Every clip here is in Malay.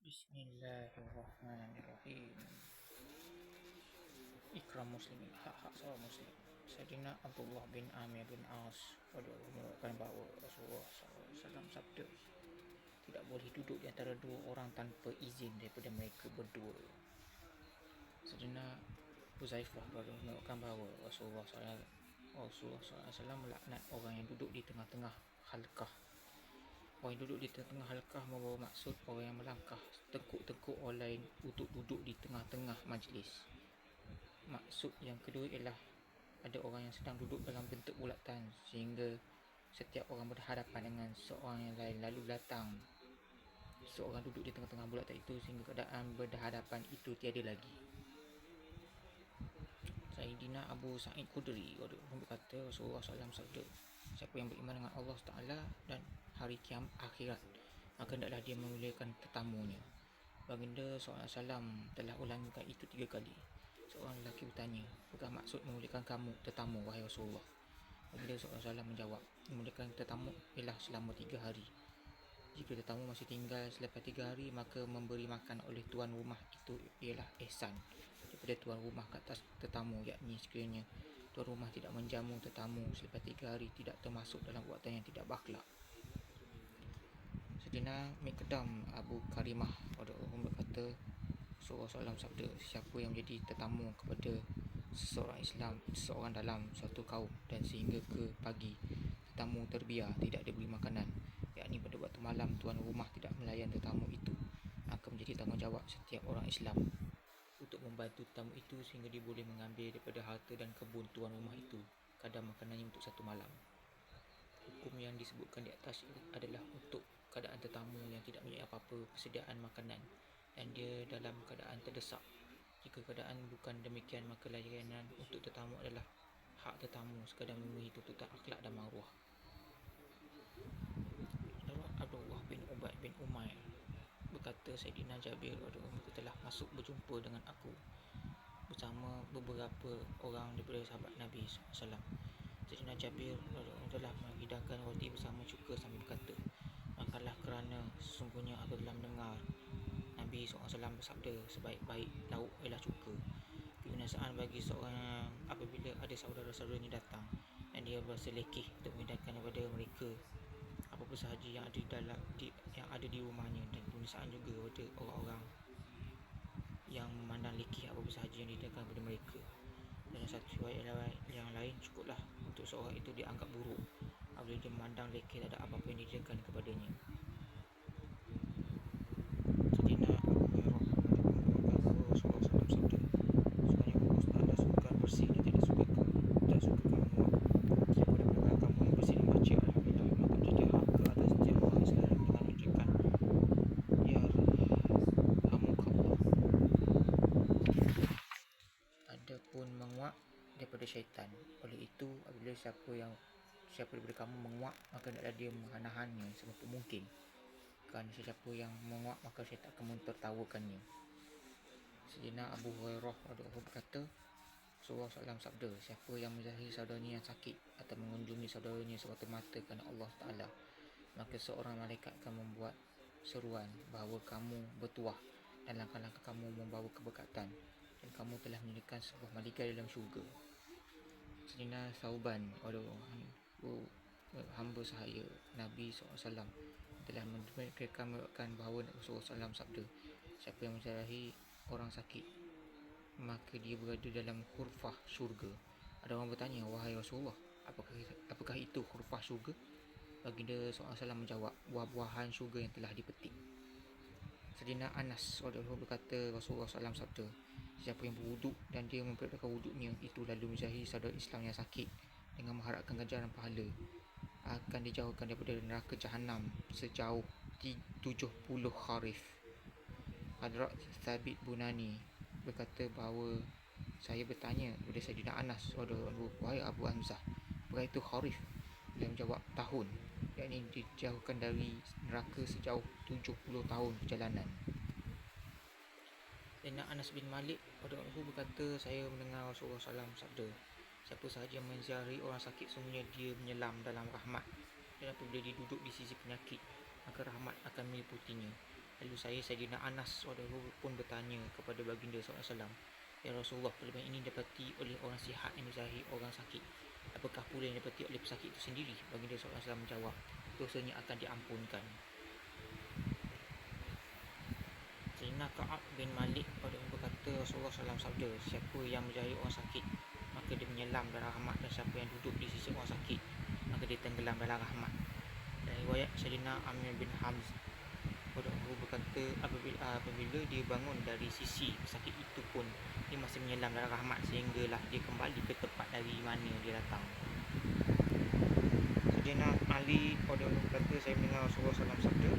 Bismillahirrahmanirrahim. Ikram muslimin, hak-hak seorang muslim. Sayyidina Abdullah bin Amir bin As radhiyallahu anhu mengatakan bahawa Rasulullah SAW sabda, tidak boleh duduk di antara dua orang tanpa izin daripada mereka berdua. Sayyidina Huzaifah radhiyallahu anhu mengatakan bahawa Rasulullah SAW melaknat orang yang duduk di tengah-tengah halqah. Orang yang duduk di tengah halqah membawa maksud orang yang melangkah tengkuk-tengkuk orang lain untuk duduk di tengah-tengah majlis. Maksud yang kedua ialah ada orang yang sedang duduk dalam bentuk bulatan sehingga setiap orang berhadapan dengan seorang yang lain, lalu datang seorang duduk di tengah-tengah bulatan itu sehingga keadaan berhadapan itu tiada lagi. Sayyidina Abu Sa'id Khudri berkata, Rasulullah SAW sabda, siapa yang beriman dengan Allah Ta'ala dan hari kiamat akhirat, maka hendaklah dia memuliakan tetamunya. Baginda SAW telah ulangikan itu 3 kali. Seorang lelaki bertanya, apakah maksud memuliakan kamu tetamu, wahai Rasulullah? Baginda SAW menjawab, memuliakan tetamu ialah selama 3 hari. Jika tetamu masih tinggal selepas 3 hari, maka memberi makan oleh tuan rumah itu ialah ihsan daripada tuan rumah ke atas tetamu, yakni sekiranya tuan rumah tidak menjamu tetamu selepas 3 hari, tidak termasuk dalam perbuatan yang tidak berakhlak. Sayyidina Miqdam Abu Karimah berkata, Rasulullah SAW sabda, siapa yang menjadi tetamu kepada seseorang dalam suatu kaum dan sehingga ke pagi tetamu terbiar tidak diberi makanan, yakni pada waktu malam tuan rumah tidak melayan tetamu itu, akan menjadi tanggungjawab setiap orang Islam untuk membantu tetamu itu sehingga dia boleh mengambil daripada harta dan kebun tuan rumah itu kadar makanannya untuk 1 malam. Hukum yang disebutkan di atas adalah untuk keadaan tetamu yang tidak mempunyai apa-apa persediaan makanan dan dia dalam keadaan terdesak. Jika keadaan bukan demikian, maka layanan untuk tetamu adalah hak tetamu sekadar memenuhi tuntutan akhlak dan maruah. Abdullah bin Ubay bin Umair berkata, Sayyidina Jabir telah masuk berjumpa dengan aku bersama beberapa orang daripada sahabat Nabi SAW. Sayyidina Jabir telah menghidangkan roti bersama cuka sambil berkata, makanlah kerana sesungguhnya aku telah mendengar Nabi SAW bersabda, sebaik-baik lauk ialah cuka. Kebinasaan bagi seorang apabila ada saudara-saudaranya datang dan dia berasa lekeh untuk menghidangkan kepada mereka apa-apa sahaja yang ada di rumahnya, dan kebinasaan juga kepada orang-orang yang memandang lekeh apa-apa sahaja yang dihidangkan kepada mereka. Dan satu riwayat yang lain, cukuplah untuk seorang itu dianggap buruk apabila dia memandang lekeh tak ada apa-apa yang dihidangkan kepadanya. Sayyidina Abu Hurairah bahawa Rasulullah SAW sabda, sesungguhnya Allah Ta'ala suka bersih dan tak suka kamu muak. Siapa daripada kamu yang bersih dan baca Alhamdulillah, maka menjadi hak ke atas setiap orang Islam dengan mengucapkan Ya Rahmukallah. Adapun menguak daripada syaitan. Oleh itu, apabila siapa daripada kamu menguak, maka hendaklah dia menahannya semampu mungkin, kerana sesiapa yang menguak maka syaitan akan mentertawakannya. Sayyidina Abu Hurairah berkata, Rasulullah SAW sabda, siapa yang menziarahi saudaranya yang sakit atau mengunjungi saudaranya semata-mata kerana Allah Ta'ala, maka seorang malaikat akan membuat seruan bahawa kamu bertuah dan langkah-langkah kamu membawa keberkatan dan kamu telah menyediakan sebuah malaikat dalam syurga. Sayyidina Thauban, hamba sahaya Nabi SAW, telah meriwayatkan bahawa Rasulullah SAW sabda, siapa yang menziarahi orang sakit maka dia berada dalam hurfah syurga. Ada orang bertanya, wahai Rasulullah, apakah itu hurfah syurga? Baginda SAW menjawab, buah-buahan syurga yang telah dipetik. Sayyidina Anas berkata, Rasulullah SAW sabda, siapa yang berwuduk dan dia memperbaiki wuduknya itu lalu menziarahi saudara Islam yang sakit dengan mengharapkan ganjaran pahala, akan dijauhkan daripada neraka Jahannam sejauh 70 kharif. Hadrat Thabit Bunani berkata bahawa saya bertanya kepada Sayyidina Anas, wahai Abu Hamzah, apakah itu kharif? Dia menjawab, tahun, yakni dijauhkan dari neraka sejauh 70 tahun perjalanan. Sayyidina Anas bin Malik berkata, saya mendengar Rasulullah SAW sabda, siapa sahaja yang menziarahi orang sakit, sungguhnya dia menyelam dalam rahmat, dan apabila dia duduk di sisi penyakit, maka rahmat akan meliputinya. Lalu Sayyidina Anas radhiyallahu pun bertanya kepada baginda SAW, "Ya Rasulullah, kelebihan ini dapati oleh orang sihat yang menzahi orang sakit. Apakah pula yang dapati oleh pesakit itu sendiri?" Baginda SAW menjawab, "Dosanya akan diampunkan." Sayyidina Ka'ab bin Malik berkata, Rasulullah SAW sabda, "Siapa yang menzahi orang sakit, maka dia menyelam dalam rahmat, dan siapa yang duduk di sisi orang sakit, maka dia tenggelam dalam rahmat." Dan riwayat Sayyidina Amir bin Hamz berkata, apabila dia bangun dari sisi sakit itu pun, dia masih menyelam dalam rahmat sehinggalah dia kembali ke tempat dari mana dia datang. Sayyidina Ali berkata, saya mendengar Rasulullah SAW sabda,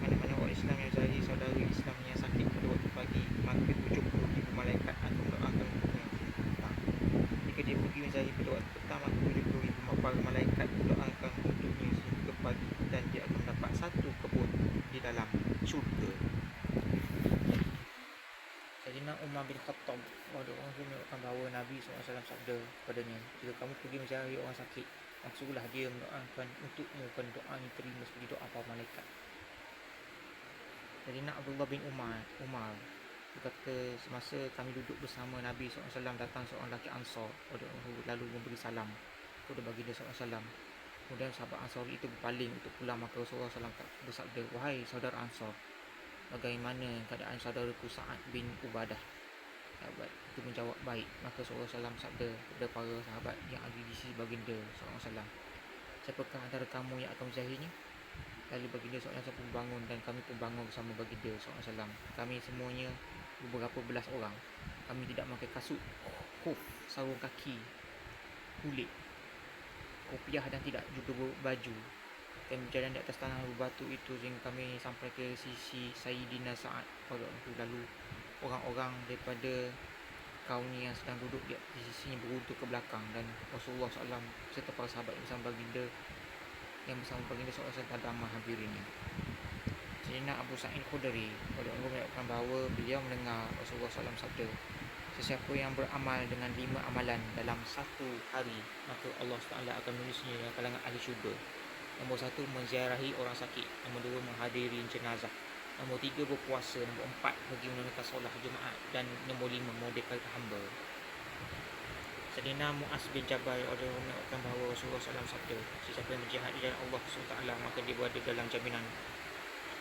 "Mana-mana orang Islam yang zahir saudara Islam yang sakit pada waktu pagi, maka 70,000 malaikat akan mendoakan untuknya petang. Jika dia pergi menzahir pada waktu petang, maka 70,000 para malaikat mendoakan untuknya sehingga pagi, dan dia akan mendapat satu kebun di dalam syurga." Sayyidina Umar bin Khattab mengatakan bahawa Nabi SAW sabda kepadanya, "Jika kamu pergi menzahir orang sakit, maksudlah dia mendoakan untukmu, kerana doanya terima seperti doa para malaikat." Sayyidina Abdullah bin Umar berkata, semasa kami duduk bersama Nabi SAW, datang seorang lelaki Ansar lalu memberi salam kepada baginda SAW. Kemudian sahabat Ansari itu berpaling untuk pulang, maka Rasulullah SAW bersabda, "Wahai saudara Ansar, bagaimana keadaan saudaraku Sa'ad bin Ubadah?" Sahabat itu menjawab, "Baik." Maka Rasulullah SAW sabda kepada para sahabat yang ada di sisi baginda SAW, "Siapakah antara kamu yang akan menzahirnya?" Lalu baginda SAW pun bangun, dan kami pun bangun bersama baginda SAW. Kami semuanya beberapa belas orang. Kami tidak memakai kasut, khuf, sarung kaki, kulit, kopiah, dan tidak juga baju. Kami berjalan di atas tanah berbatu itu sehingga kami sampai ke sisi Sayyidina Sa'ad. Lalu orang-orang daripada kaumnya yang sedang duduk di sisinya beruntuk ke belakang, dan Rasulullah SAW serta para sahabat bersama baginda SAW pada hadirinnya. Sayyidina Abu Sa'id Khudri mengatakan bahawa beliau mendengar Rasulullah SAW sabda, "Sesiapa yang beramal dengan 5 amalan dalam satu hari, maka Allah SWT akan menulisnya dalam kalangan ahli syurga. Nombor 1, menziarahi orang sakit. Nombor 2, menghadiri jenazah. Nombor 3, berpuasa. Nombor 4, pergi menunaikan solat Jumaat. Dan nombor 5, memerdekakan hamba." Sayyidina Mu'az bin Jabal mengatakan bahawa Rasulullah SAW sabda, "Sesiapa yang berjihad di jalan Allah SWT, maka dia berada dalam jaminan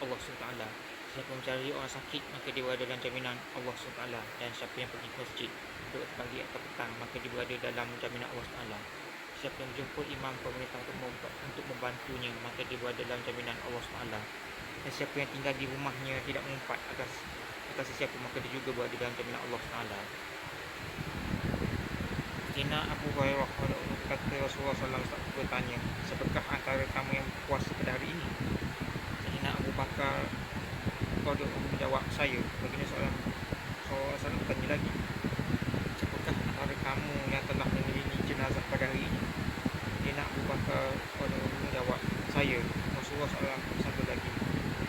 Allah SWT. Siapa yang mencari orang sakit, maka dia berada dalam jaminan Allah SWT. Dan siapa yang pergi ke masjid pada waktu pagi atau petang, maka dia berada dalam jaminan Allah SWT. Siapa yang menjemput imam pemerintah untuk membantunya, maka dia berada dalam jaminan Allah SWT. Dan siapa yang tinggal di rumahnya tidak mengumpat atas sesiapa, maka dia juga berada dalam jaminan Allah SWT." Sayyidina Abu Hurairah berkata, Rasulullah SAW bertanya, "Siapakah antara kamu yang berpuasa pada hari ini?" Sayyidina Abu Bakar menjawab, "Saya." Baginda SAW bertanya lagi, "Siapakah antara kamu yang telah mengiringi jenazah pada hari ini?" Sayyidina Abu Bakar menjawab, "Saya." Rasulullah SAW bersabda lagi,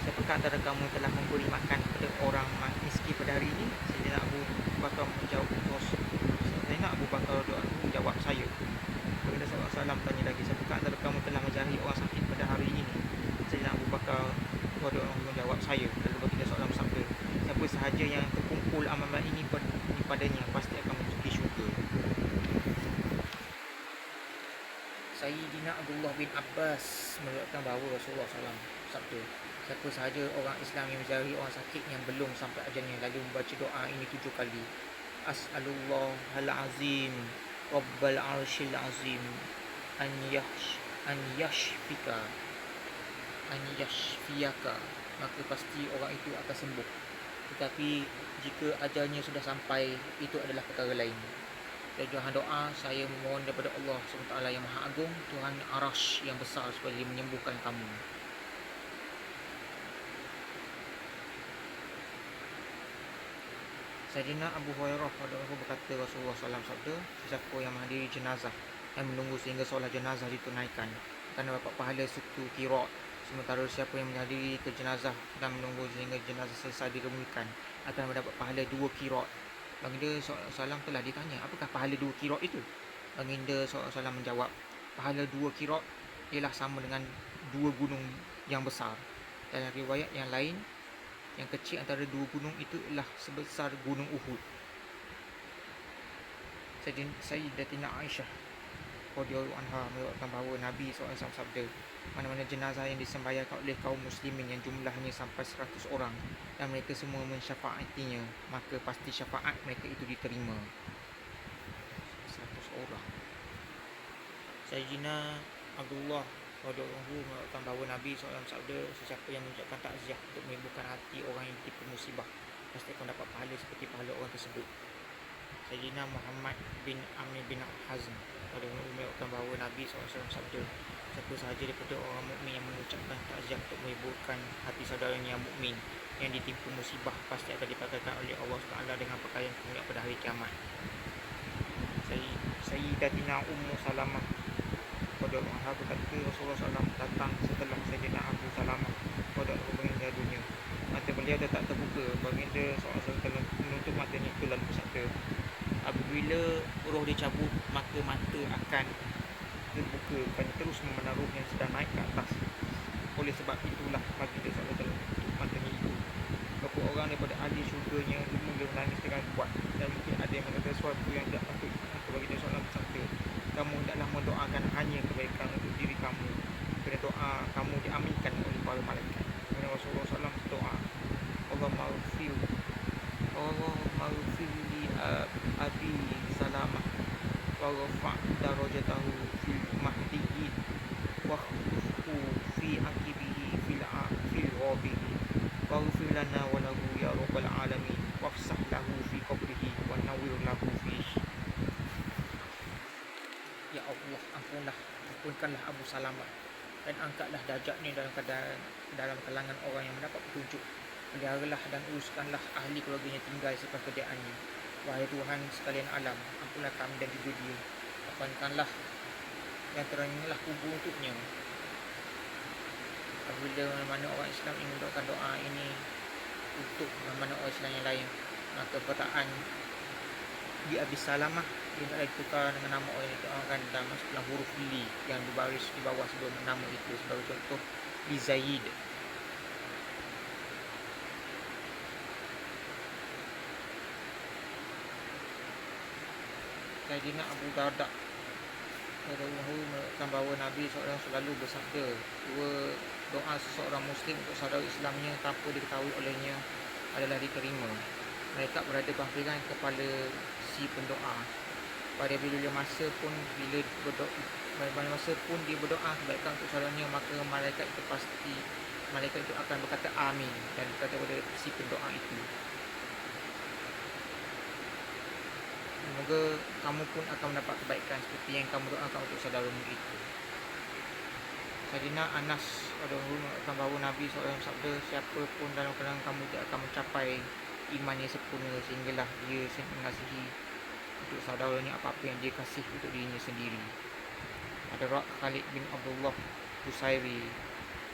"Siapakah antara kamu yang telah memberi makan kepada orang miskin pada hari ini?" Sayyidina Abu Bakar menjawab, "Saya." Baginda SAW tanya lagi, "Siapakah antara kamu telah menjarahi orang sakit pada hari ini?" Sayyidina Abu Bakar menjawab, "Saya." Lalu baginda SAW sabda, "Siapa sahaja yang terkumpul amalan ini padanya, pasti akan memasuki syurga." Sayyidina Abdullah bin Abbas meriwayatkan bahawa Rasulullah SAW sabda, "Siapa sahaja orang Islam yang menjarahi orang sakit yang belum sampai ajalnya, lalu membaca doa ini 7 kali, As'alullahal azim Rabbal arshil azim an yashfiyaka, maka pasti orang itu akan sembuh. Tetapi jika ajalnya sudah sampai, itu adalah perkara lain. Dan Tuhan doa, saya memohon daripada Allah SWT yang Maha Agung, Tuhan Arash yang besar, supaya dia menyembuhkan kamu." Sayyidina Abu Hurairah berkata, Rasulullah SAW sabda, "Siapa yang menghadiri jenazah dan menunggu sehingga solat jenazah ditunaikan, akan dapat pahala 1 qirat. Sementara siapa yang menghadiri ke jenazah dan menunggu sehingga jenazah selesai diremuikan, akan mendapat pahala 2 qirat." Baginda SAW telah ditanya, "Apakah pahala 2 qirat itu?" Baginda SAW menjawab, "Pahala 2 qirat ialah sama dengan 2 gunung yang besar." Dalam riwayat yang lain, Yang kecil antara dua gunung itu ialah sebesar gunung Uhud. Sayyidatina Aisyah radhiyallahu anha meriwayatkan bahawa Nabi SAW sabda, mana-mana jenazah yang disembayangkan oleh kaum muslimin yang jumlahnya sampai 100 orang dan mereka semua mensyafaatinya, maka pasti syafaat mereka itu diterima. 100 orang. Sayyidina Abdullah radhiyallahu anhu meriwayatkan bahawa Nabi SAW sabda, sesiapa yang mengucapkan takziah untuk menghiburkan hati orang yang ditimpa musibah, pasti akan dapat pahala seperti pahala orang tersebut. Sayyidina Muhammad bin Amir bin Hazm radhiyallahu anhu meriwayatkan bahawa Nabi SAW sabda, siapa sahaja daripada orang mukmin yang mengucapkan takziah untuk menghiburkan hati saudaranya yang mukmin yang ditimpa musibah, pasti akan dipakaikan oleh Allah SWT dengan pakaian kemuliaan pada hari kiamat. Sayyidatina Ummu Salamah radhiyallahu anha berkata, Rasulullah SAW datang setelah Sayyidina Abu Salamah radhiyallahu anhu meninggal dunia. Mata beliau dah tak terbuka. Baginda SAW telah menutup matanya itu lalu bersabda, apabila roh dicabut, maka mata akan terbuka dan terus memandang roh yang sedang naik ke atas. Oleh sebab itulah baginda SAW telah menutup matanya itu. Beberapa orang daripada ahli syurganya mula menangis dengan kuat, dan mungkin ada yang mengatakan sesuatu yang tidak patut. Maka baginda SAW bersabda, kamu hendaklah mendoakan hanya kebaikan untuk diri kamu, kerana doa kamu diaminkan oleh para malaikat. Kerana Rasulullah SAW berdoa, Allah maghfir li Abi Salamah wa rafa' darajatahu fil mahdiyyin wa khufhu fi aqibihi fil ghabirin waghfir lana wa lahu ya rabbal alamin wafsah lahu fi qabrihi wa nawwir lahu fihi. Ya Allah, ampunkanlah Abu Salamah dan angkatlah darjatnya dalam kalangan orang yang mendapat petunjuk. Peliharalah dan uruskanlah ahli keluarganya tinggal selepas kediaannya. Wahai Tuhan sekalian alam, ampunlah kami dan juga dia. Lapangkanlah dan terangilah kubur untuknya. Apabila mana orang Islam ingin mendoakan doa ini untuk mana orang Islam yang lain, maka perkataan di Abi Salamah dia nak ditukar dengan nama orang yang ditukarkan dalam huruf li yang berbaris di bawah sebelum nama itu. Sebagai contoh, di Zaid. Sayyidina Abu Darda radhiyallahu mengatakan bahawa Nabi SAW selalu bersabda, doa seseorang Muslim untuk saudara Islamnya tanpa diketahui olehnya adalah diterima. Mereka berada berhampiran kepala si pendoa. Pada bila masa pun dia berdoa kebaikan untuk saudaranya, maka malaikat itu akan berkata amin dan berkata kepada si pendoa itu, semoga kamu pun akan mendapat kebaikan seperti yang kamu doakan untuk saudaramu itu. Sayyidina Anas radhiyallahu anhu mengatakan bahawa Nabi SAW sabda, siapa pun dalam kalangan kamu tidak akan mencapai iman yang sempurna sehinggalah dia mengasihi untuk saudaranya apa-apa yang dia kasih untuk dirinya sendiri. Ada Khalid bin Abdullah Busairi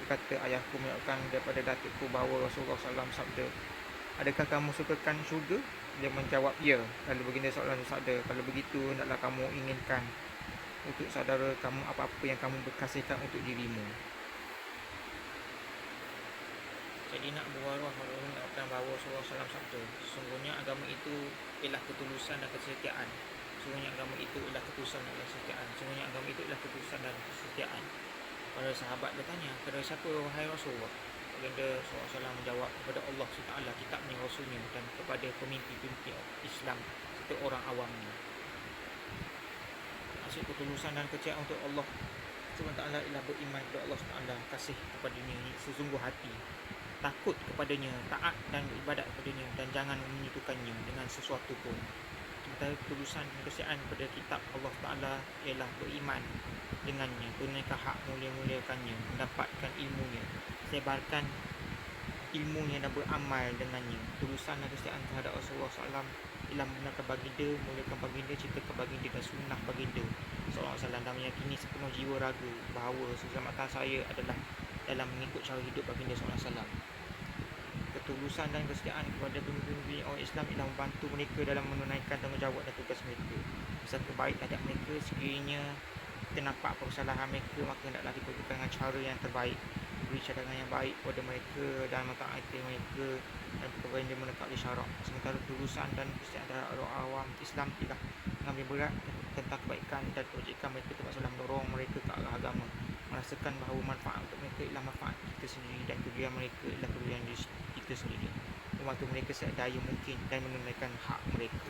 berkata, ayahku mengatakan daripada datukku bahawa Rasulullah SAW sabda, adakah kamu sukakan syurga? Dia menjawab, ya. Lalu baginda SAW sabda, kalau begitu hendaklah kamu inginkan untuk saudara kamu apa-apa yang kamu berkasihkan untuk dirimu. Jadi nak berwarah mengatakan bahawa Rasulullah SAW sabda, sesungguhnya agama itu ialah ketulusan dan kesetiaan. Sesungguhnya agama itu ialah ketulusan dan kesetiaan. Sesungguhnya agama itu ialah ketulusan dan kesetiaan. Para sahabat bertanya, kepada siapa wahai Rasulullah? Baginda SAW menjawab, kepada Allah SWT, kitabnya, Rasulnya, dan kepada pemimpin-pemimpin Islam serta orang awamnya. Maksud ketulusan dan kesetiaan untuk Allah SWT ialah beriman kepada Allah SWT, kasih kepadanya sesungguh hati, takut kepadanya, taat dan beribadat kepadanya, dan jangan menyentuhkannya dengan sesuatu pun. Sementara ketulusan dan kesetiaan kepada kitab Allah Ta'ala ialah beriman dengannya, tunaikan hak mulia-muliakannya, mendapatkan ilmunya, sebarkan ilmunya dan beramal dengannya. Ketulusan dan kesetiaan terhadap Rasulullah SAW ialah membenarkan baginda, muliakan baginda, cintakan baginda dan sunnah baginda SAW, dan meyakini sepenuh jiwa raga bahawa keselamatan saya adalah dalam mengikut cara hidup baginda SAW. Ketulusan dan kesetiaan kepada pemimpin orang Islam ialah membantu mereka dalam menunaikan tanggungjawab dan tugas mereka beserta baik adab mereka. Sekiranya kita nampak kesalahan mereka, maka hendaklah diperbuatkan dengan cara yang terbaik, memberi cadangan yang baik kepada mereka dan mentaati mereka dan perkara yang dia menekati syarak. Sementara kelulusan dan kesejahteraan awam Islam tidak mengambil berat tentang kebaikan dan kebajikan mereka terpaksa mendorong mereka ke arah agama, merasakan bahawa manfaat untuk mereka ialah manfaat kita sendiri dan kerugian mereka ialah kerugian kita sendiri, membantu mereka sedaya mungkin dan menunaikan hak mereka.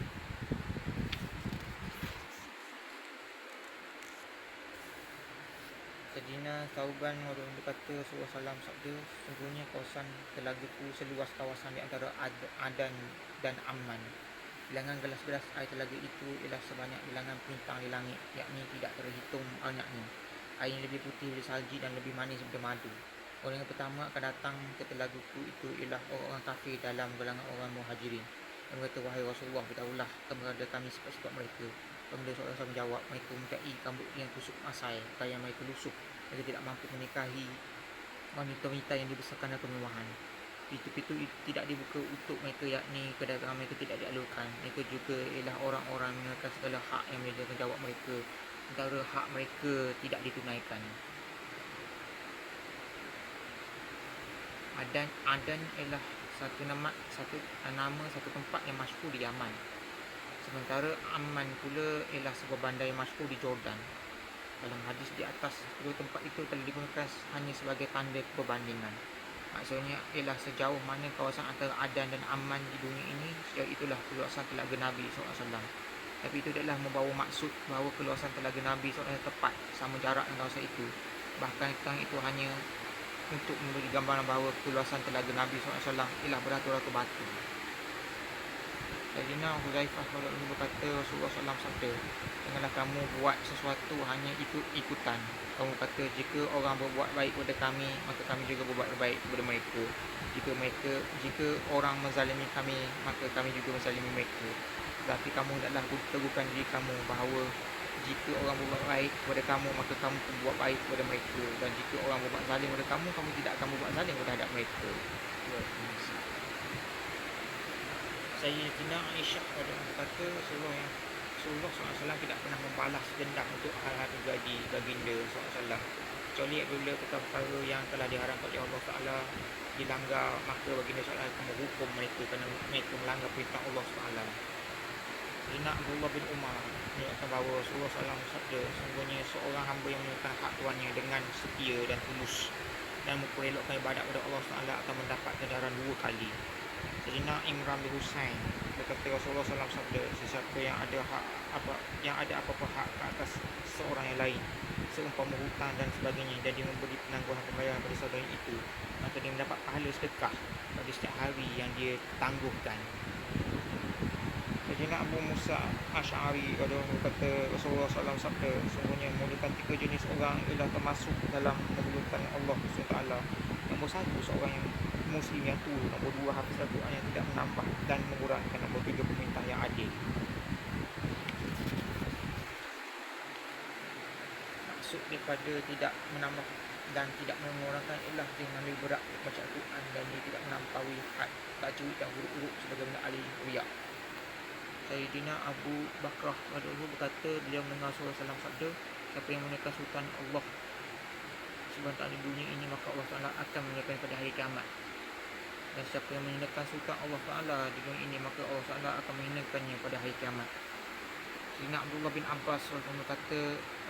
Sayyidina Thauban radhiyallahu berkata, Rasulullah SAW sabda, sungguhnya kawasan telagaku seluas kawasan di antara Adan dan Amman. Bilangan gelas-gelas air telaga itu ialah sebanyak bilangan bintang di langit, yakni tidak terhitung banyaknya. Air lebih putih dari salji dan lebih manis daripada madu. Orang yang pertama akan datang ke telagaku itu ialah orang-orang kafir dalam golongan orang muhajirin. Dan berkata, wahai Rasulullah, beritahulah kepada kami sifat-sifat mereka. Pemda SAW menjawab, mereka mempunyai rambut yang kusuk masai, pakaian mereka lusuh, mereka tidak mampu menikahi wanita-wanita yang dibesarkan dan kemewahan. Pintu-pintu tidak dibuka untuk mereka, yakni kedatangan mereka tidak dialurkan. Mereka juga ialah orang-orang yang menunaikan segala hak yang menjadi tanggungjawab mereka, sementara hak mereka tidak ditunaikan. Adan ialah satu tempat yang masyhur di Yaman. Sementara Amman pula ialah sebuah bandar yang masyhur di Jordan. Dalam hadis di atas, kedua tempat itu telah digunakan hanya sebagai tanda perbandingan. Maksudnya ialah sejauh mana kawasan antara Adan dan Amman di dunia ini, sejauh itulah keluasan telaga Nabi SAW. Tapi itu tidaklah membawa maksud bahawa keluasan telaga Nabi SAW tepat sama jarak dengan kawasan itu. Bahkan itu hanya untuk memberi gambaran bahawa keluasan telaga Nabi SAW ialah beratus-ratus batu. Sayyidina Huzaifah radhiyallahu berkata, Rasulullah SAW sabda, janganlah kamu buat sesuatu hanya ikut-ikutan. Kamu kata, jika orang berbuat baik kepada kami, maka kami juga berbuat baik kepada mereka. Jika orang menzalimi kami, maka kami juga menzalimi mereka. Tetapi kamu hendaklah teguhkan diri kamu bahawa jika orang berbuat baik kepada kamu, maka kamu pun berbuat baik kepada mereka. Dan jika orang berbuat zalim kepada kamu, kamu tidak akan berbuat zalim terhadap mereka. Sayyidina Aisyah berkata, Rasulullah SAW tidak pernah membalas dendam untuk hal-hal terjadi baginda SAW, kecuali apabila perkara yang telah diharamkan oleh Allah Ta'ala dilanggar, maka baginda SAW akan menghukum mereka kerana mereka melanggar perintah Allah Ta'ala. Sayyidina Abdullah bin Umar menyatakan bahawa Rasulullah SAW sabda, sungguhnya seorang hamba yang menunaikan hak tuannya dengan setia dan tulus dan memperelokkan ibadat kepada Allah Ta'ala akan mendapat ganjaran 2 kali. Sayyidina Imran bin Husain berkata, Rasulullah SAW sabda, sesiapa yang ada apa-apa hak ke atas seorang yang lain, seumpama hutang dan sebagainya, dan dia memberi penangguhan pembayaran pada saudara itu, maka dia mendapat pahala sedekah pada setiap hari yang dia tangguhkan. Sayyidina Abu Musa Asy'ari berkata, Rasulullah SAW sabda, sungguhnya memulakan 3 jenis orang ialah termasuk dalam memuliakan Allah SWT. Nombor 1, seorang yang Muslim yang tua. Nombor 2, hafiz Al-Quran yang tidak menambah dan mengurangkan. Nombor 3, pemerintah yang adil. Maksud daripada tidak menambah dan tidak mengurangkan ialah dia mengambil berat baca Al-Quran dan dia tidak melampaui had, tajwid dan huruf-huruf sebagaimana ahli riyak. Sayyidina Abu Bakrah radhiyallahu berkata, beliau mendengar Rasulullah SAW sabda, siapa yang menunaikan sultan Allah SWT di dunia ini, maka Allah Ta'ala akan menunaikan pada hari kiamat. Dan siapa yang menunaikan sultan Allah Ta'ala di dunia ini, maka Allah Ta'ala akan menunaikannya pada hari kiamat. Sayyidina Abdullah bin Abbas berkata,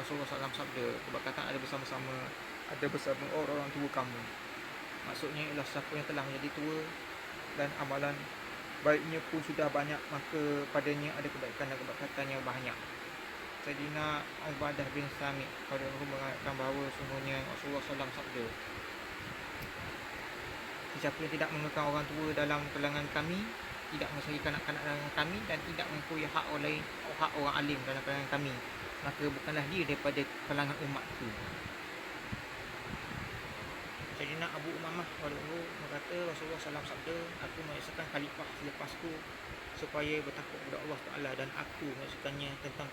Rasulullah SAW sabda, kebaikan ada bersama orang tua kamu. Maksudnya ialah siapa yang telah menjadi tua dan amalan baiknya pun sudah banyak, maka padanya ada kebaikan dan keberkatan yang banyak. Sayyidina Ubadah bin Samit radhiyallahu mengatakan bahawa sungguhnya Rasulullah SAW sabda, siapa yang tidak mengenalkan orang tua dalam kalangan kami, tidak mengasihi kanak-kanak dalam kami, dan tidak mengakui hak orang alim dalam kalangan kami, maka bukanlah dia daripada kalangan umatku. Sayyidina Abu Umamah radhiyallahu berkata, Rasulullah SAW sabda, aku menyaksikan khalifah selepasku supaya bertakwa kepada Allah Ta'ala, dan aku menyaksikannya tentang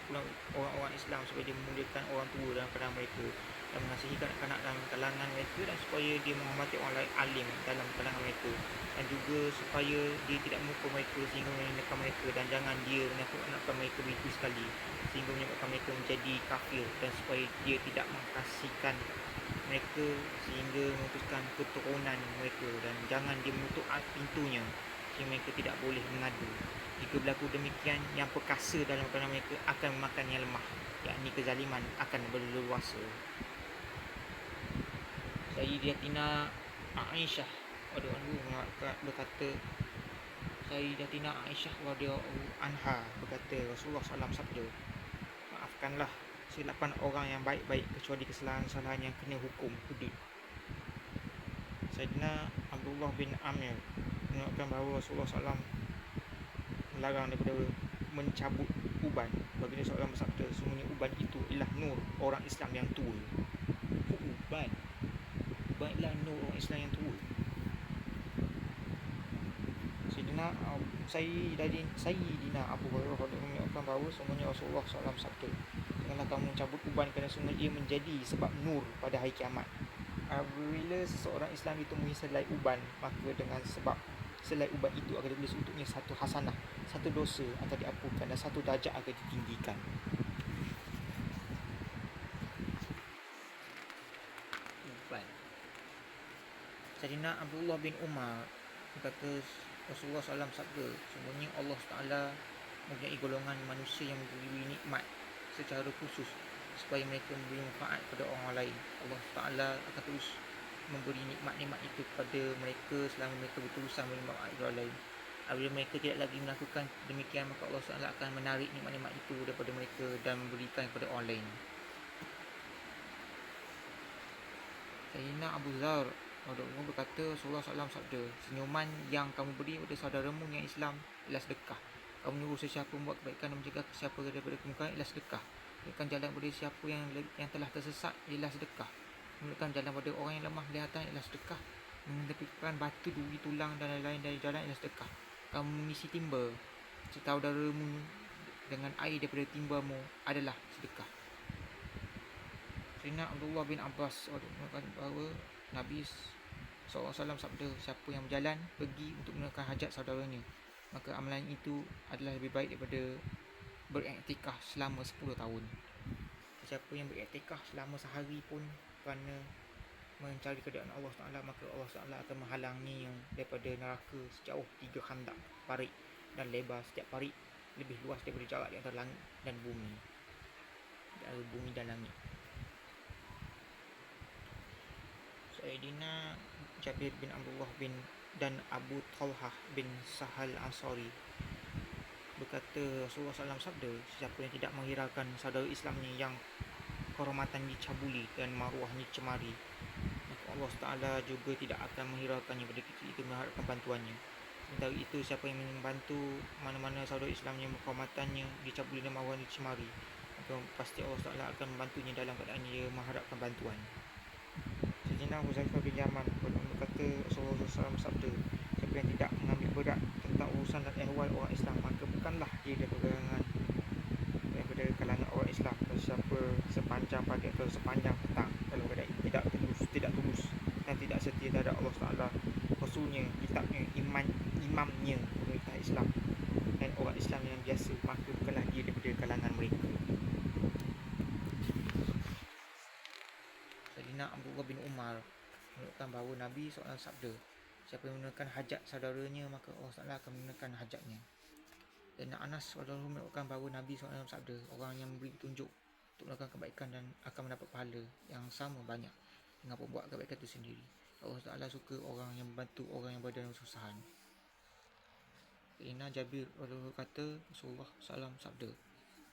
orang-orang Islam supaya dia memuliakan orang tua dalam kalangan mereka dan mengasihi kanak-kanak dalam kalangan mereka, dan supaya dia menghormati orang lain alim dalam kalangan mereka, dan juga supaya dia tidak memukul mereka sehingga menghinakan mereka, dan jangan dia menakut-nakutkan mereka begitu sekali sehingga menyebabkan mereka menjadi kafir, dan supaya dia tidak mengkasihkan mereka sehingga memutuskan keturunan mereka, dan jangan dia menutup pintunya sehingga mereka tidak boleh mengadu. Jika berlaku demikian, yang perkasa dalam kalangan mereka akan memakan yang lemah, yakni kezaliman akan berleluasa. Sayyidatina Aisyah berkata, Sayyidatina Aisyah radhiyallahu anha berkata, Rasulullah SAW sabda, maafkanlah silapan orang yang baik-baik kecuali kesalahan-kesalahan yang kena hukum hudud. Sayyidina Abdullah bin Amir menunjukkan bahawa Rasulullah SAW melarang daripada mencabut uban. Baginda SAW bersabda, sesungguhnya uban itu ialah nur orang Islam yang tua. Uban ialah nur orang Islam yang tua. Sayyidina Abu Hurairah menunjukkan bahawa sesungguhnya Rasulullah SAW sabda, janganlah kamu mencabut uban kerana sesungguhnya ia menjadi sebab nur pada hari kiamat. Apabila seseorang Islam ditemui selai uban, maka dengan sebab selai uban itu akan ditulis untuknya satu hasanah, satu dosa akan diampunkan, dan satu darjat akan ditinggikan. Uban. Sayyidina Abdullah bin Umar berkata, Rasulullah SAW sabda, sebenarnya Allah Ta'ala mempunyai golongan manusia yang memberi nikmat secara khusus supaya mereka memberi manfaat kepada orang lain. Allah Ta'ala akan terus memberi nikmat-nikmat itu kepada mereka selama mereka berurusan memberi manfaat kepada orang lain. Apabila mereka tidak lagi melakukan demikian, maka Allah Ta'ala akan menarik nikmat-nikmat itu daripada mereka dan memberikan kepada orang lain. Sayyidina Abu Dzar berkata, Rasulullah SAW sabda, senyuman yang kamu beri kepada saudaramu yang Islam ialah sedekah. Kamu menyuruh sesiapa membuat kebaikan dan mencegah sesiapa daripada kemungkaran ialah sedekah. Menunjukkan jalan kepada siapa yang telah tersesat ialah sedekah. Menunjukkan jalan kepada orang yang lemah kelihatan ialah sedekah. Mentepikan batu, duri, tulang dan lain-lain dari jalan ialah sedekah. Kamu mengisi timba saudaramu dengan air daripada timbamu adalah sedekah. Sayyidina Abdullah bin Abbas mengatakan bahawa Nabi SAW sabda, siapa yang berjalan pergi untuk menunaikan hajat saudaranya, maka amalan itu adalah lebih baik daripada beriktikaf selama 10 tahun. Siapa yang beriktikaf selama sehari pun kerana mencari keridaan Allah Ta'ala, maka Allah Ta'ala akan menghalanginya daripada neraka sejauh 3 khandak parit, dan lebar setiap parit lebih luas daripada jarak di antara langit dan bumi, langit. Sayyidina Jabir bin Abdullah dan Abu Talhah bin Sahal Ansari berkata, Rasulullah SAW sabda, siapa yang tidak menghiraukan saudara Islamnya yang kehormatan dicabuli dan maruahnya dicemari, maka Allah Ta'ala juga tidak akan menghiraukannya pada ketika itu mengharapkan bantuannya. Sementara itu, siapa yang membantu mana-mana saudara Islam yang kehormatannya dicabuli dan maruahnya dicemari, maka pasti Allah Ta'ala akan membantunya dalam keadaan dia mengharapkan bantuan. Sayyidina Huzaifah bin Yaman berkata, Rasulullah SAW sabda, siapa yang tidak mengambil berat tentang urusan dan ehwal orang Islam, maka bukanlah dia daripada kalangan orang Islam. Dan siapa sepanjang pagi atau sepanjang petang dalam keadaan tidak tulus dan tidak setia terhadap Allah Ta'ala, Rasulnya, kitabnya, imamnya, pemerintah Islam dan orang Islam yang biasa, maka bukanlah dia daripada kalangan mereka. Sayyidina Abdullah bin Umar menunjukkan bahawa Nabi SAW sabda, siapa yang menunaikan hajat saudaranya, maka Allah Ta'ala akan menunaikan hajatnya. Dan Anas radhiyallahu menunjukkan bahawa Nabi SAW sabda, orang yang memberi petunjuk untuk melakukan kebaikan dan akan mendapat pahala yang sama banyak dengan pembuat kebaikan itu sendiri. Allah Ta'ala suka orang yang membantu orang yang berada dalam kesusahan. Sayyidina Jabir radhiyallahu kata, Rasulullah SAW sabda,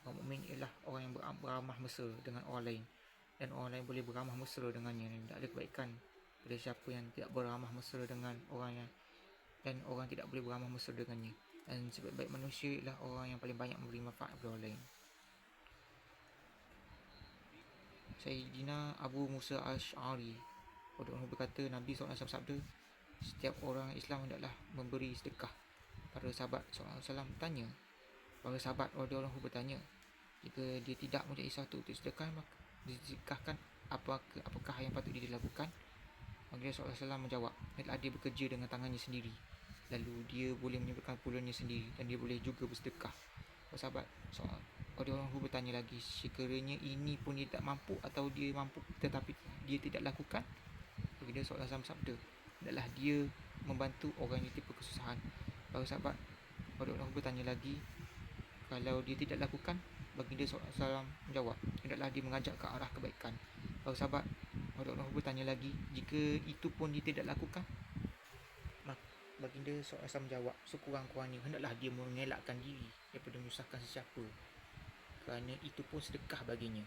orang mukmin ialah orang yang beramah mesra dengan orang lain, dan orang lain boleh beramah mesra dengannya, dan tidak ada kebaikan pada siapa yang tidak beramah mesra dengan orang yang, dan orang tidak boleh beramah mesra dengannya. Dan sebaik-baik manusia ialah orang yang paling banyak memberi manfaat kepada orang lain. Sayyidina Abu Musa Al-Ash'ari berkata, Nabi SAW sabda, setiap orang Islam hendaklah memberi sedekah. Para sahabat SAW bertanya, para sahabat radhiyallahu bertanya, jika dia tidak mempunyai sesuatu untuk sedekah, maka disedekahkan apakah yang patut dia lakukan? Maka SAW menjawab, hendaklah dia bekerja dengan tangannya sendiri, lalu dia boleh menyebabkan pulangnya sendiri, dan dia boleh juga bersedekah. Sahabat Radhiyallahu bertanya lagi, sekiranya ini pun dia tak mampu atau dia mampu tetapi dia tidak lakukan? Baginda SAW sabda, hendaklah dia membantu orang yang tipu kesusahan. Para sahabat Radhiyallahu bertanya lagi, kalau dia tidak lakukan? Baginda SAW menjawab, hendaklah dia mengajak ke arah kebaikan. Para sahabat Radhiyallahu bertanya lagi, jika itu pun dia tidak lakukan? Baginda SAW menjawab, sekurang-kurangnya hendaklah dia mengelakkan diri daripada menyusahkan sesiapa, kerana itu pun sedekah baginya.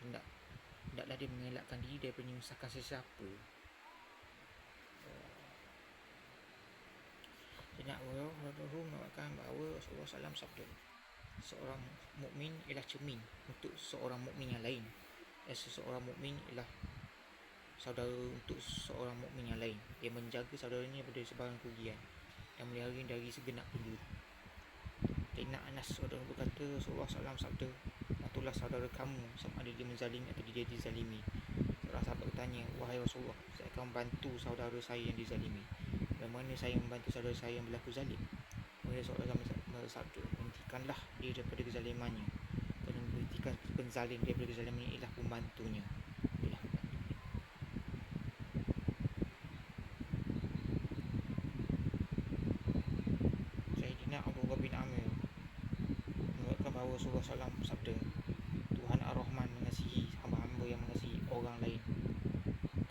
Hendaklah dia mengelakkan diri daripada menyusahkan sesiapa. Jadi Radhiyallahu mengatakan bahawa Rasulullah SAW sabda, seorang mukmin ialah cermin untuk seorang mukmin yang lain, dan seseorang mukmin ialah saudara untuk seorang mukmin yang lain. Dia menjaga saudaranya daripada sebarang kerugian dan meliharanya dari segenap penjuru. Sayyidina Anas radhiyallahu berkata, Rasulullah SAW sabda, bantulah saudara kamu sama ada dia menzalimi atau dia dizalimi. Seorang sahabat bertanya, wahai Rasulullah, saya akan membantu saudara saya yang dizalimi. Bagaimana saya membantu saudara saya yang berlaku zalim? Rasulullah SAW bersabda, hentikanlah dia daripada kezalimannya, kerana menghentikan penzalim daripada kezalimannya ialah pembantunya. Sayyidina Abdullah bin Amir mengatakan bahawa Rasulullah SAW sabda, Tuhan Ar-Rahman mengasihi hamba-hamba yang mengasihi orang lain.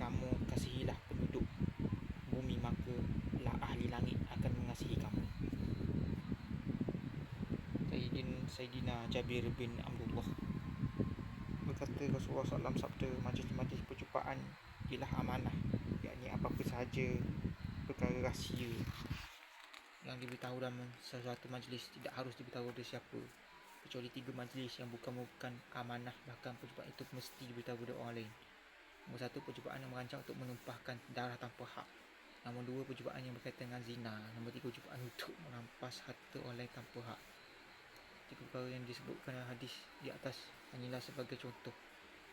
Kamu kasihilah penduduk bumi, maka lah ahli langit akan mengasihi kamu. Sayyidina Jabir bin Abdullah berkata, Rasulullah SAW sabda, majlis-majlis perjumpaan ialah amanah, yakni apa-apa sahaja perkara rahsia yang diberitahu dalam sesuatu majlis tidak harus diberitahu kepada siapa, kecuali 3 majlis yang bukan amanah, bahkan perjumpaan itu mesti diberitahu kepada orang lain. Nombor 1, perjumpaan yang merancang untuk menumpahkan darah tanpa hak. Nombor 2, perjumpaan yang berkaitan dengan zina. Nombor 3, perjumpaan untuk merampas harta orang lain tanpa hak. 3 perkara yang disebutkan dalam hadis di atas hanyalah sebagai contoh.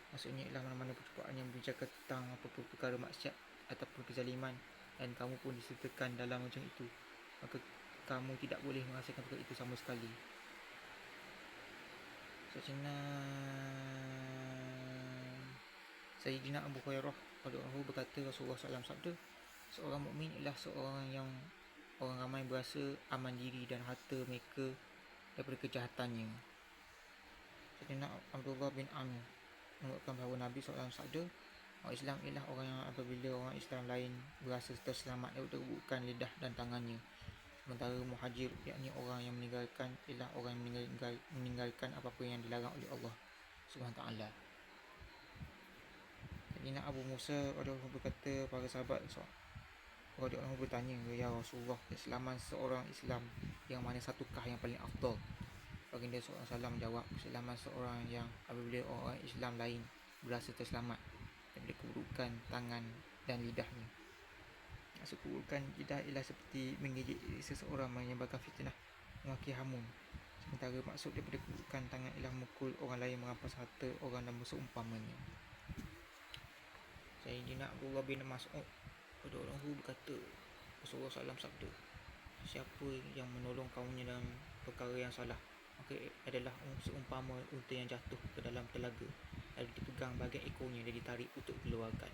Maksudnya ialah mana-mana perjumpaan yang berbicara tentang apa-apa perkara maksiat ataupun kezaliman dan kamu pun disertakan dalam macam itu, maka kamu tidak boleh merasakan perkara itu sama sekali. Sayyidina Abu Hurairah radhiyallahu berkata, Rasulullah SAW sabda, seorang mukmin ialah seorang yang orang ramai berasa aman diri dan harta mereka daripada kejahatannya. Sayyidina Abdullah bin Amir mengatakan bahawa Nabi SAW sabda, orang Islam ialah orang yang apabila orang Islam lain berasa terselamat daripada keburukan lidah dan tangannya. Sementara muhajir, yakni orang yang meninggalkan, ialah orang yang meninggalkan apa-apa yang dilarang oleh Allah SWT. Sayyidina Abu Musa radhiyallahu berkata, para sahabat radhiyallahu bertanya, ya Rasulullah, keselamatan seorang Islam yang mana satukah yang paling afdal? Baginda SAW menjawab, keselamatan seorang yang apabila orang Islam lain berasa terselamat daripada keburukan tangan dan lidahnya. Maksud keburukan lidah ialah seperti mengejek seseorang, menyebarkan fitnah, memaki hamun. Sementara maksud daripada keburukan tangan ialah memukul orang lain, merampas harta orang dan seumpamanya. Sayyidina Abdullah bin Mas'ud radhiyallahu berkata, Rasulullah SAW sabda, siapa yang menolong kaumnya dalam perkara yang salah, maka adalah seumpama unta yang jatuh ke dalam telaga, lalu dipegang bahagian ekornya dan ditarik untuk dikeluarkan.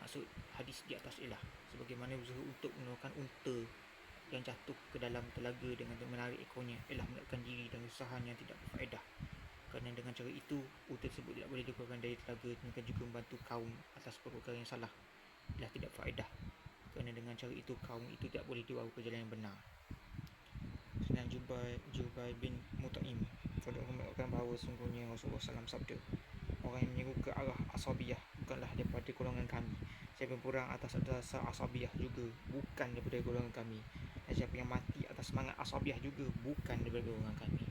Maksud hadis di atas ialah sebagaimana usaha untuk mengeluarkan unta yang jatuh ke dalam telaga dengan menarik ekornya ialah mengeluarkan diri dan usaha yang tidak berfaedah, kerana dengan cara itu unta tersebut tidak boleh dikeluarkan dari telaga, dan juga membantu kaum atas perkara yang salah ialah tidak faedah, kerana dengan cara itu kaum itu tidak boleh dibawa ke jalan yang benar. Dan Jubair bin Mut'im mengatakan bahawa sungguhnya Rasulullah SAW sabda, orang yang menyeru ke arah asabiyah bukanlah daripada golongan kami. Siapa yang perang atas dasar asabiyah juga bukan daripada golongan kami, dan siapa yang mati atas semangat asabiyah juga bukan daripada golongan kami.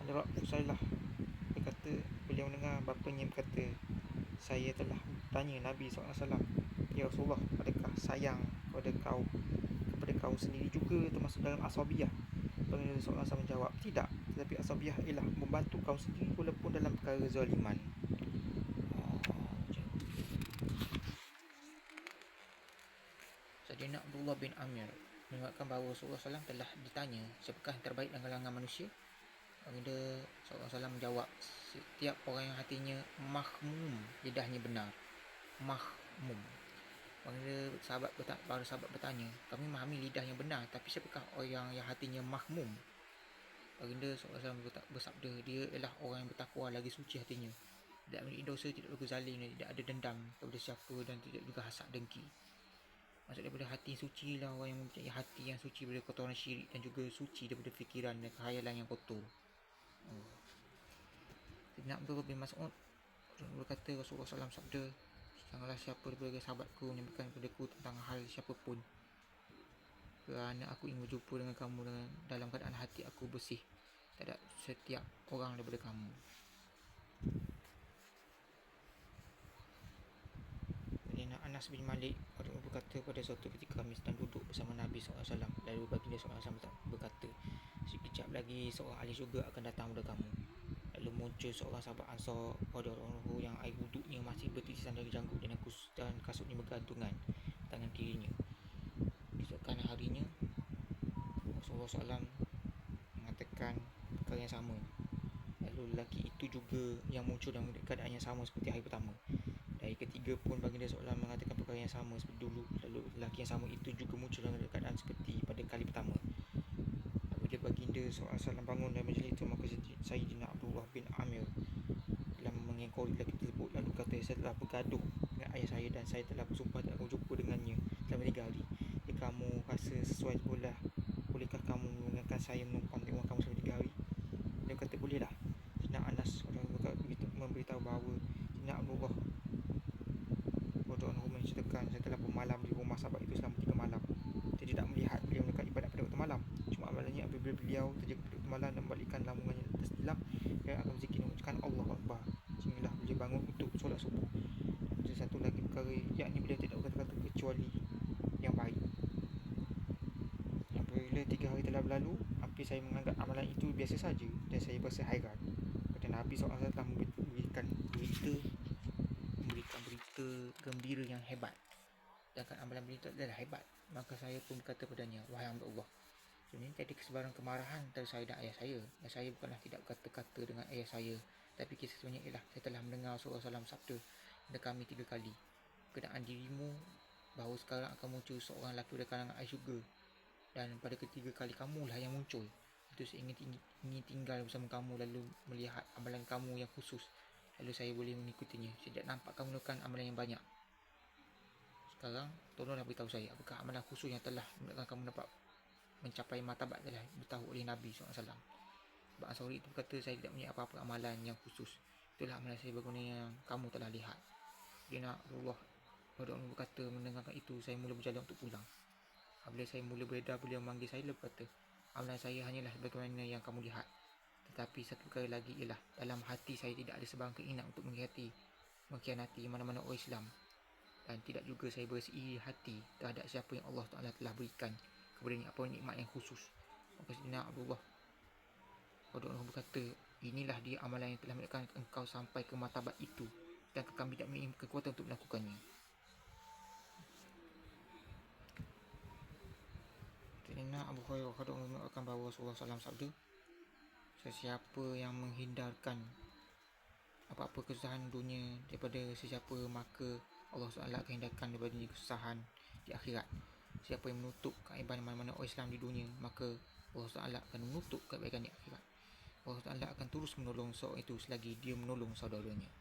Hadrat Fusailah berkata, beliau mendengar bapanya berkata, saya telah tanya Nabi SAW, ya Rasulullah, adakah sayang kepada kau sendiri juga termasuk dalam asabiyah? Baginda SAW menjawab, tidak, tetapi asabiyah ialah membantu kau sendiri walaupun dalam perkara zaliman. Sayyidina Abdullah bin Amir mengingatkan bahawa Rasulullah SAW telah ditanya siapakah yang terbaik dalam kalangan manusia. Baginda SAW menjawab, setiap orang yang hatinya mahmum, lidahnya benar. Mahmum. Para sahabat bertanya, kami memahami lidah yang benar, tapi siapakah orang yang hatinya mahmum? Baginda SAW bersabda, dia ialah orang yang bertakwa lagi suci hatinya, tidak memiliki dosa, tidak berlaku zalim, tidak ada dendam kepada siapa, dan tidak juga hasad dengki. Maksud daripada hati yang suci lah orang yang mempunyai hati yang suci daripada kotoran syirik, dan juga suci daripada fikiran dan khayalan yang kotor. Sayyidina Abdullah bin Mas'ud berkata, Rasulullah SAW sabda, janganlah siapa daripada sahabatku menyampaikan kepadaku tentang hal siapapun, kerana aku ingin berjumpa dengan kamu dalam keadaan hati aku bersih terhadap setiap orang daripada kamu. Anas bin Malik berkata, pada suatu ketika kami sedang duduk bersama Nabi SAW, lalu baginda SAW berkata, sekejap lagi seorang ahli syurga akan datang kepada kamu. Lalu muncul seorang sahabat Ansar radhiyallahu yang air wuduknya masih bertitisan dari janggut dan kasutnya bergantungan tangan kirinya. Keesokan harinya Rasulullah SAW mengatakan perkara yang sama. Lalu lelaki itu juga yang muncul dalam keadaan yang sama seperti hari pertama. Dari ketiga pun baginda SAW mengatakan perkara yang sama seperti dulu. Lalu lelaki yang sama itu juga muncul dalam keadaan seperti pada kali pertama. Apabila baginda SAW bangun dari majlis itu, maka Sayyidina Abdullah bin Amir telah mengingkari lelaki tersebut. Lalu kata, saya telah bergaduh dengan ayah saya dan saya telah bersumpah tidak akan berjumpa dengannya selama 3 hari. Jika kamu rasa sesuai, bolehkah kamu mengingatkan saya menumpang di rumah kamu selama 3 hari? Dia kata, bolehlah. Sayyidina Anas memberitahu bahawa Sayyidina Abdullah menceritakan, saya telah bermalam di rumah sahabat itu selama 3 malam. Saya tidak melihat beliau melakukan ibadat pada waktu malam. Cuma amalannya apabila beliau terjaga pada waktu malam dan membalikkan lamungannya terselam, dia akan berzikir mengucapkan Allahu Akbar sehinggalah beliau bangun untuk solat subuh. Dan satu lagi perkara, yakni beliau tidak berkata-kata kecuali yang baik. Apabila 3 hari telah berlalu, hampir saya menganggap amalan itu biasa saja dan saya berasa hairan. Kata Nabi SAW telah memberikan berita gembira yang hebat, sedangkan amalan beliau adalah hebat. Maka saya pun berkata padanya, wahai hamba Allah, sebenarnya tiada kesebaran kemarahan antara saya dan ayah saya, dan saya bukanlah tidak berkata-kata dengan ayah saya, tapi kisah sebenarnya ialah saya telah mendengar Rasulullah SAW sabda kepada kami 3 kali, berkenaan dirimu, bahawa sekarang akan muncul seorang lelaki dari kalangan ahli syurga, dan pada ketiga kali kamulah yang muncul. Itu saya ingin tinggal bersama kamu, lalu melihat amalan kamu yang khusus, lalu saya boleh mengikutinya. Saya tidak nampak kamu melakukan amalan yang banyak. Sekarang tolonglah beritahu saya, apakah amalan khusus yang telah menyebabkan kamu dapat mencapai martabat telah beritahu oleh Nabi SAW. Sebab Ansari itu berkata, saya tidak punya apa-apa amalan yang khusus. Itulah amalan saya bagaimana yang kamu telah lihat. Sayyidina Abdullah berkata, mendengarkan itu saya mula berjalan untuk pulang. Apabila saya mula beredar, beliau memanggil saya lalu berkata, amalan saya hanyalah sebagaimana yang kamu lihat. Tetapi satu perkara lagi ialah, dalam hati saya tidak ada sebarang keinginan untuk mengkhianati mana-mana orang Islam, dan tidak juga saya berisi hati terhadap siapa yang Allah Ta'ala telah berikan kepadanya apa nikmat yang khusus. Maka Sayyidina Abdullah berkata, inilah dia amalan yang telah menyebabkan engkau sampai ke martabat itu, dan kami tidak memiliki kekuatan untuk melakukannya. Sayyidina Abu Hurairah mengatakan bahawa Rasulullah SAW sabda, sesiapa yang menghindarkan apa-apa kesusahan dunia daripada sesiapa, maka Allah SWT akan hindarkan daripada kesusahan di akhirat. Siapa yang menutup keaiban mana-mana orang Islam di dunia, maka Allah SWT akan menutup kebaikan di akhirat. Allah SWT akan terus menolong seorang itu selagi dia menolong saudaranya.